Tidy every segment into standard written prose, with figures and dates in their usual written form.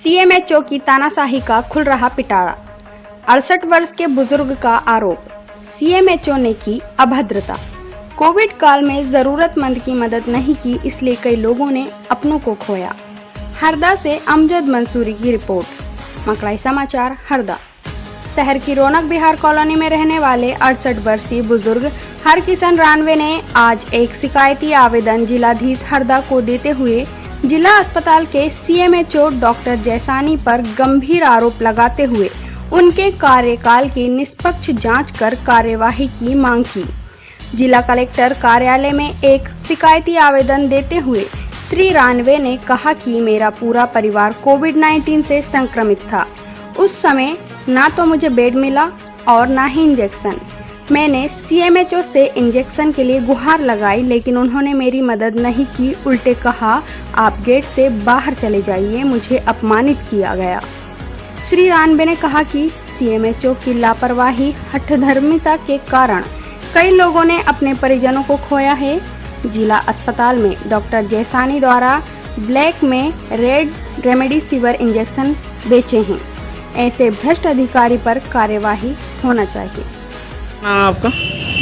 CMHO की तानाशाही का खुल रहा पिटारा। 68 वर्ष के बुजुर्ग का आरोप, सीएमएचओ ने की अभद्रता। कोविड काल में जरूरतमंद की मदद नहीं की, इसलिए कई लोगों ने अपनों को खोया। हरदा से अमजद मंसूरी की रिपोर्ट। मकड़ाई समाचार, हरदा। शहर की रौनक बिहार कॉलोनी में रहने वाले 68 वर्षीय बुजुर्ग हरकिशन रानवे ने आज एक शिकायती आवेदन जिलाधीश हरदा को देते हुए जिला अस्पताल के सीएमएचओ डॉक्टर जैसानी पर गंभीर आरोप लगाते हुए उनके कार्यकाल की निष्पक्ष जांच कर कार्यवाही की मांग की। जिला कलेक्टर कार्यालय में एक शिकायती आवेदन देते हुए श्री रानवे ने कहा कि मेरा पूरा परिवार कोविड-19 से संक्रमित था। उस समय ना तो मुझे बेड मिला और ना ही इंजेक्शन। मैंने सीएमएचओ से इंजेक्शन के लिए गुहार लगाई, लेकिन उन्होंने मेरी मदद नहीं की। उल्टे कहा, आप गेट से बाहर चले जाइए। मुझे अपमानित किया गया। श्री रानवे ने कहा कि सीएमएचओ की लापरवाही, हठधर्मिता के कारण कई लोगों ने अपने परिजनों को खोया है। जिला अस्पताल में डॉक्टर जैसानी द्वारा ब्लैक में रेड रेमडेसिविर इंजेक्शन बेचे हैं। ऐसे भ्रष्ट अधिकारी पर कार्यवाही होना चाहिए। आपका?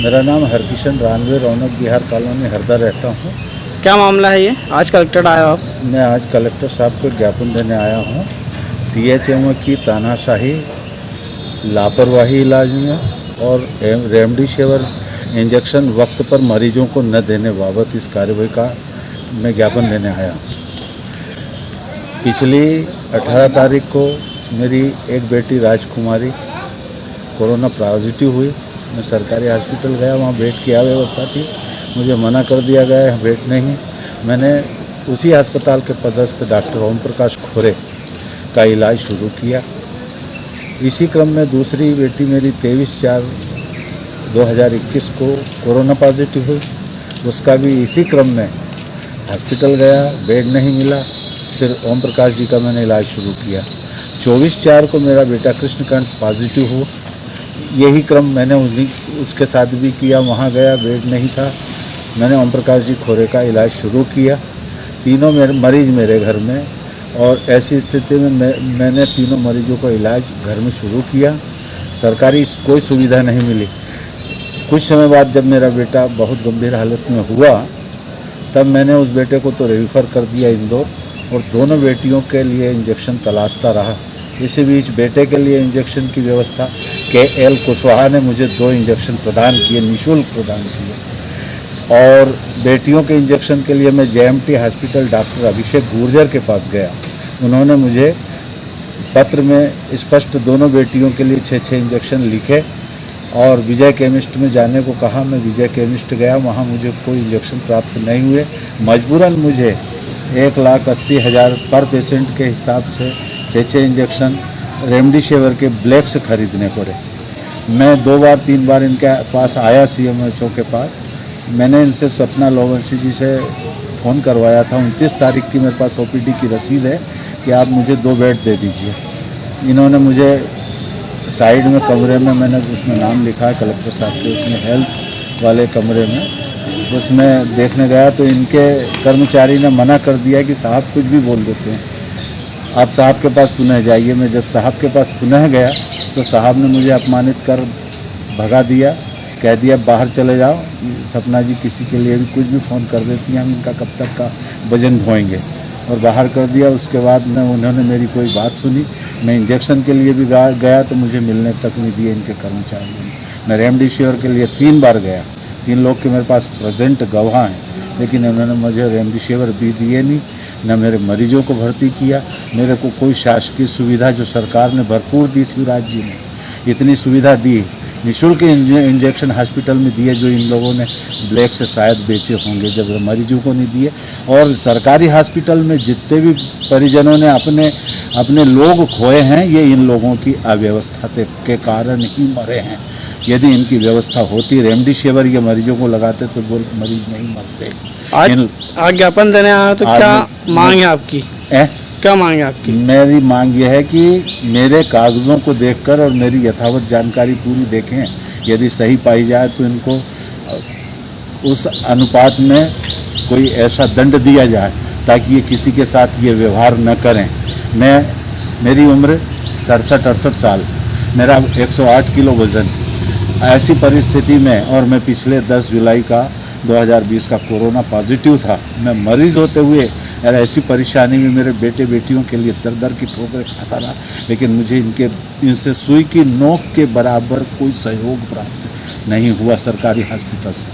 मेरा नाम हरकिशन रानवे, रौनक बिहार कॉलोनी, हरदा रहता हूँ। क्या मामला है ये? आज कलेक्टर आया आप? मैं आज कलेक्टर साहब को ज्ञापन देने आया हूँ। सीएचएमओ की तानाशाही, लापरवाही इलाज में और रेमडेसिविर इंजेक्शन वक्त पर मरीजों को न देने बाबत इस कार्रवाई का मैं ज्ञापन देने आया हूँ। पिछली 18 तारीख को मेरी एक बेटी राजकुमारी कोरोना पॉजिटिव हुई। मैं सरकारी हॉस्पिटल गया, वहाँ बेड की अव्यवस्था थी। मुझे मना कर दिया गया है, बेड नहीं। मैंने उसी अस्पताल के पदस्थ डॉक्टर ओम प्रकाश खोरे का इलाज शुरू किया। इसी क्रम में दूसरी बेटी मेरी 23/4/2021 को कोरोना पॉजिटिव हुई। उसका भी इसी क्रम में हॉस्पिटल गया, बेड नहीं मिला। फिर ओम प्रकाश जी का मैंने इलाज शुरू किया। 24/4 को मेरा बेटा कृष्णकांत पॉजिटिव हुआ। यही क्रम मैंने उसके साथ भी किया। वहाँ गया, बेड नहीं था। मैंने ओम प्रकाश जी खोरे का इलाज शुरू किया। तीनों मरीज मेरे घर में, और ऐसी स्थिति में मैंने तीनों मरीजों का इलाज घर में शुरू किया। सरकारी कोई सुविधा नहीं मिली। कुछ समय बाद जब मेरा बेटा बहुत गंभीर हालत में हुआ, तब मैंने उस बेटे को तो रेफर कर दिया इंदौर, और दोनों बेटियों के लिए इंजेक्शन तलाशता रहा। इसी बीच बेटे के लिए इंजेक्शन की व्यवस्था KL कुशवाहा ने मुझे 2 इंजेक्शन प्रदान किए, निःशुल्क प्रदान किए। और बेटियों के इंजेक्शन के लिए मैं JMT हॉस्पिटल डॉक्टर अभिषेक गुर्जर के पास गया। उन्होंने मुझे पत्र में स्पष्ट दोनों बेटियों के लिए 6-6 इंजेक्शन लिखे और विजय केमिस्ट में जाने को कहा। मैं विजय केमिस्ट गया, वहाँ मुझे कोई इंजेक्शन प्राप्त नहीं हुए। मजबूरन मुझे 1,80,000 पर पेशेंट के हिसाब से 6-6 इंजेक्शन रेमडेसिविर के ब्लैक से खरीदने पड़े। मैं 2-3 बार इनके पास आया, सीएमएचओ के पास। मैंने इनसे सपना लोवंशी जी से फ़ोन करवाया था। 29 तारीख की मेरे पास OPD की रसीद है कि आप मुझे 2 बेड दे दीजिए। इन्होंने मुझे साइड में कमरे में, मैंने उसमें नाम लिखा है कलेक्टर साहब के, उसमें हेल्थ वाले कमरे में, उसमें देखने गया तो इनके कर्मचारी ने मना कर दिया कि साहब कुछ भी बोल देते हैं, आप साहब के पास पुनः जाइए। मैं जब साहब के पास पुनः गया तो साहब ने मुझे अपमानित कर भगा दिया, कह दिया बाहर चले जाओ। सपना जी किसी के लिए भी कुछ भी फ़ोन कर देती हैं, हम इनका कब तक का वजन ढोएंगे, और बाहर कर दिया। उसके बाद में उन्होंने मेरी कोई बात सुनी। मैं इंजेक्शन के लिए भी गया तो मुझे मिलने तक नहीं दिए इनके कर्मचारियों ने। मैं रेमडेसिविर के लिए 3 बार गया। 3 लोग के मेरे पास प्रेजेंट गवाह हैं, लेकिन उन्होंने मुझे रेमडेसिविर भी दिए नहीं, न मेरे मरीजों को भर्ती किया। मेरे को कोई शासकीय सुविधा जो सरकार ने भरपूर दी, शिवराज जी ने इतनी सुविधा दी, निःशुल्क इंजेक्शन हॉस्पिटल में दिए जो इन लोगों ने ब्लैक से शायद बेचे होंगे, जब मरीजों को नहीं दिए। और सरकारी हॉस्पिटल में जितने भी परिजनों ने अपने लोग खोए हैं, ये इन लोगों की अव्यवस्था के कारण ही मरे हैं। यदि इनकी व्यवस्था होती, रेमडेसिविर ये मरीजों को लगाते तो वो मरीज नहीं मरते। आज ज्ञापन देने आया तो क्या मांग है आपकी? क्या मांग है आपकी? मेरी मांग ये है कि मेरे कागज़ों को देखकर और मेरी यथावत जानकारी पूरी देखें। यदि सही पाई जाए तो इनको उस अनुपात में कोई ऐसा दंड दिया जाए ताकि ये किसी के साथ ये व्यवहार न करें। मैं मेरी उम्र 67-68 साल, मेरा 108 किलो वजन। ऐसी परिस्थिति में और मैं पिछले 10 जुलाई का 2020 का कोरोना पॉजिटिव था। मैं मरीज होते हुए यार ऐसी परेशानी में मेरे बेटे बेटियों के लिए दर दर की ठोकरें खाता रहा, लेकिन मुझे इनसे सुई की नोक के बराबर कोई सहयोग प्राप्त नहीं हुआ सरकारी हॉस्पिटल से।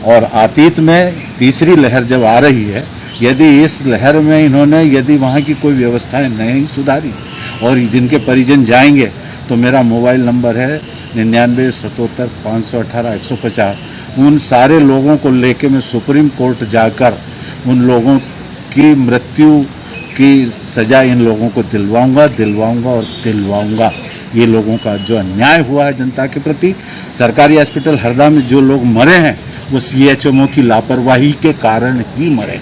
और अतीत में तीसरी लहर जब आ रही है, यदि इस लहर में इन्होंने यदि वहाँ की कोई व्यवस्थाएं नहीं सुधारी और जिनके परिजन जाएंगे, तो मेरा मोबाइल नंबर है 9977 518 150। उन सारे लोगों को लेके मैं सुप्रीम कोर्ट जाकर उन लोगों की मृत्यु की सजा इन लोगों को दिलवाऊंगा। ये लोगों का जो अन्याय हुआ है जनता के प्रति, सरकारी हॉस्पिटल हरदा में जो लोग मरे हैं वो CHMO की लापरवाही के कारण ही मरे।